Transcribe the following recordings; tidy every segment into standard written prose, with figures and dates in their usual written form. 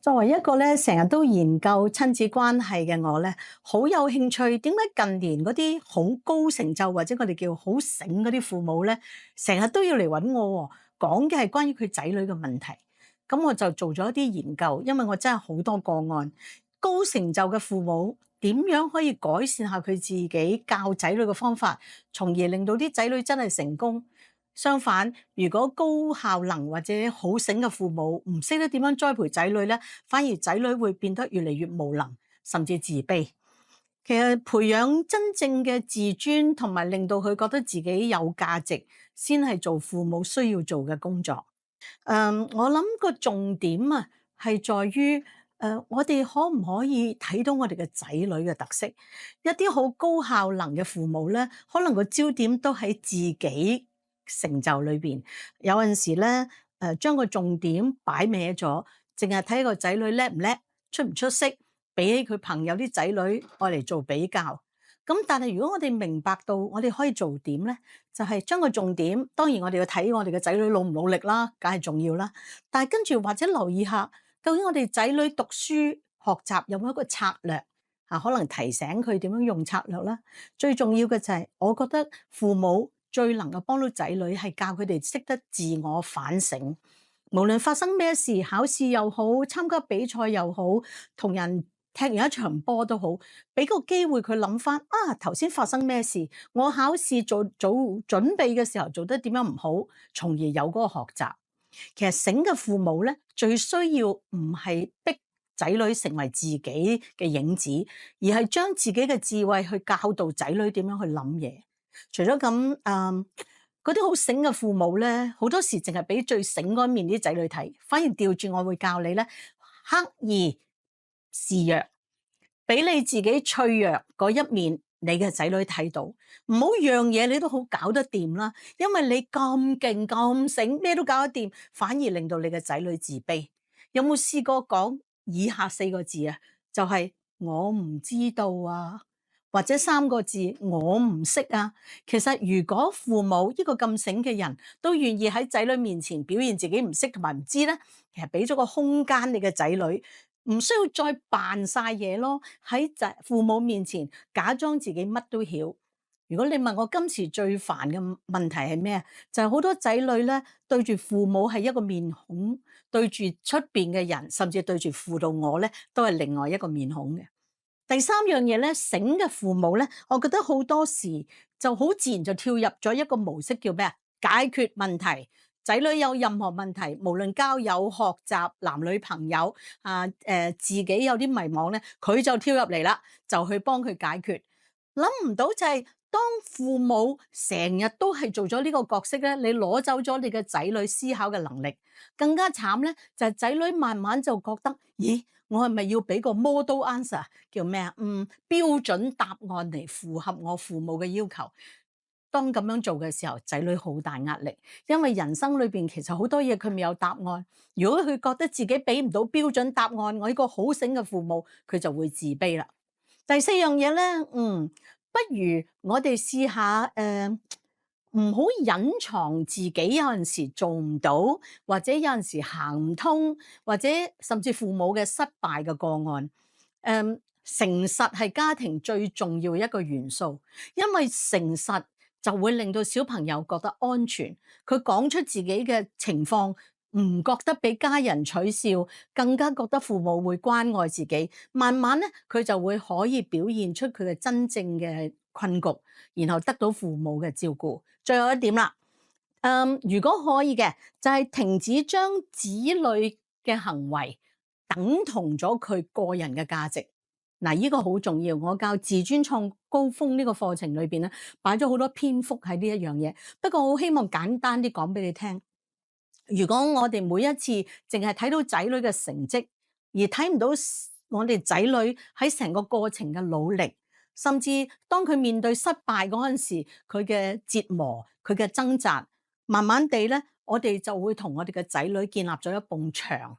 作為一個咧成日都研究親子關係嘅我咧，好有興趣點解近年嗰啲好高成就或者我哋叫好醒嗰啲父母咧，成日都要嚟揾我喎，講嘅係關於佢仔女嘅問題。咁我就做咗一啲研究，因為我真係好多個案，高成就嘅父母點樣可以改善下佢自己教仔女嘅方法，從而令到啲仔女真係成功。相反，如果高效能或者好醒嘅父母唔識得點樣栽培仔女咧，反而仔女會變得越嚟越無能，甚至自卑。其實培養真正嘅自尊同埋令到佢覺得自己有價值，先係做父母需要做嘅工作。我諗個重點啊，係在於我哋可唔可以睇到我哋嘅仔女嘅特色？一啲好高效能嘅父母咧，可能個焦點都喺自己成就裏邊。有陣時咧，將個重點擺歪咗，淨係睇個仔女叻唔叻、出唔出色，比起佢朋友啲仔女愛嚟做比較。咁但係如果我哋明白到我哋可以做點咧，就係將個重點，當然我哋要睇我哋嘅仔女努唔努力啦，梗係重要啦。但係跟住或者留意下，究竟我哋仔女讀書學習有冇一個策略啊？可能提醒佢點樣用策略啦。最重要嘅就係，我覺得父母最能夠幫到仔女係教佢哋識得自我反省。無論發生咩事，考試又好，參加比賽又好，同人踢完一場波都好，俾個機會佢諗翻啊，頭先發生咩事？我考試做準備嘅時候做得點樣唔好，從而有嗰個學習。其實醒嘅父母咧，最需要唔係逼仔女成為自己嘅影子，而係將自己嘅智慧去教導仔女點樣去諗嘢。除咗咁，嗰啲好醒嘅父母咧，好多時淨係俾最醒嗰面啲仔女睇，反而調轉我會教你咧，刻意示弱，俾你自己脆弱嗰一面，你嘅仔女睇到，唔好樣嘢你都好搞得掂啦，因為你咁勁咁醒，咩都搞得掂，反而令到你嘅仔女自卑。有冇試過講以下四個字啊？就係我唔知道啊，或者三個字我唔識啊。其實如果父母呢個咁醒嘅人都願意喺仔女面前表現自己唔識同埋唔知咧，其實俾咗個空間你嘅仔女。唔需要再扮晒嘢咯，喺父母面前假裝自己乜都曉。如果你問我今時最煩嘅問題係咩？就係好多仔女咧對住父母係一個面孔，對住出邊嘅人，甚至對住輔導我咧，都係另外一個面孔嘅。第三樣嘢咧，醒嘅父母咧，我覺得好多時就好自然就跳入咗一個模式，叫咩啊？解決問題。仔女有任何問題，無論交友、學習、男女朋友自己有啲迷惘咧，佢就跳入嚟啦，就去幫佢解決。諗唔到就係當父母成日都係做咗呢個角色咧，你攞走咗你嘅仔女思考嘅能力，更加慘咧就係仔女慢慢就覺得，咦，我係咪要俾個 model answer 叫咩啊？標準答案嚟符合我父母嘅要求。當咁樣做嘅時候，仔女好大壓力，因為人生裏邊其實好多嘢佢未有答案。如果佢覺得自己俾唔到標準答案，我呢個好醒嘅父母，佢就會自卑啦。第四樣嘢咧，不如我哋試下唔好隱藏自己有陣時做唔到，或者有陣時行唔通，或者甚至父母嘅失敗嘅個案。誠實係家庭最重要一個元素，因為誠實就會令到小朋友覺得安全，佢講出自己嘅情況，唔覺得俾家人取笑，更加覺得父母會關愛自己。慢慢咧，佢就會可以表現出佢嘅真正嘅困局，然後得到父母嘅照顧。最後一點啦，如果可以嘅，就係停止將子女嘅行為等同咗佢個人嘅價值。嗱，呢個好重要。我教自尊創高峰呢個課程裏邊咧，擺咗好多篇幅喺呢一樣嘢。不過我好希望簡單啲講俾你聽。如果我哋每一次淨係睇到仔女嘅成績，而睇唔到我哋仔女喺成個過程嘅努力，甚至當佢面對失敗嗰陣時，佢嘅折磨、佢嘅掙扎，慢慢地咧，我哋就會同我哋嘅仔女建立咗一埲牆。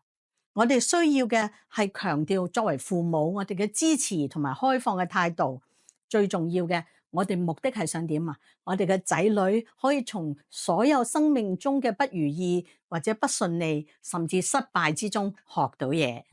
我哋需要嘅係強調作為父母，我哋嘅支持同埋開放嘅態度。最重要嘅，我哋目的係想點啊？我哋嘅仔女可以從所有生命中嘅不如意或者不順利，甚至失敗之中學到嘢。